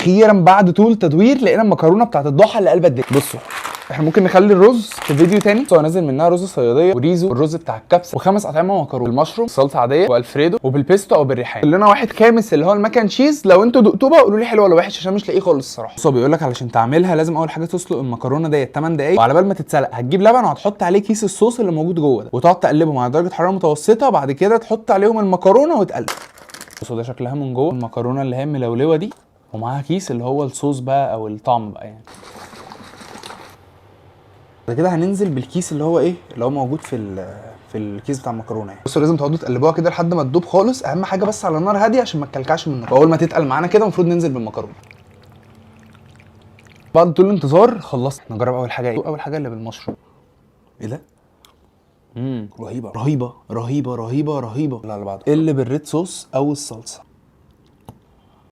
اخيرا بعد طول تدوير لقينا المكرونه بتاعت الضحى اللي قلبت دي. بصوا احنا ممكن نخلي الرز في فيديو تاني، هو نازل منها رز صياديه وريزو والرز بتاع الكبسه وخمس اطعمه مكرونه بالمشروم، سلطه عاديه والفريدو وبالبيستو او بالريحان. لنا واحد خامس اللي هو المكن تشيز، لو انتوا دقتوه بقى قولوا لي حلو ولا وحش عشان مش لاقيه خالص الصراحه. بصوا بيقول لك علشان تعملها لازم اول حاجه تسلق المكرونه ديت 8 دقايق، وعلى بال ما تتسلق هتجيب لبن وهتحط عليه كيس الصوص اللي موجود جوه ده وتقعد تقلبهم على درجه حراره متوسطه، بعد كده تحط عليهم المكرونه وتقلب. بصوا ده شكلها من جوه المكرونه اللي هي ملولوه دي، ومعاها كيس اللي هو الصوص بقى او الطعم بقى يعني. بعد كده هننزل بالكيس اللي هو ايه اللي هو موجود في الكيس بتاع المكرونه يعني. بصوا لازم تقعدوا تقلبوها كده لحد ما تدوب خالص، اهم حاجه بس على نار هاديه عشان ما تكلكعش منكم. واول ما تتقل معانا كده المفروض ننزل بالمكرونه. بعد طول الانتظار خلصت. نجرب اول حاجه ايه؟ اول حاجه اللي بالمشروم. ايه ده؟ رهيبه رهيبه رهيبه رهيبه رهيبه. اللي على بعض اللي بالريد صوص او الصلصه.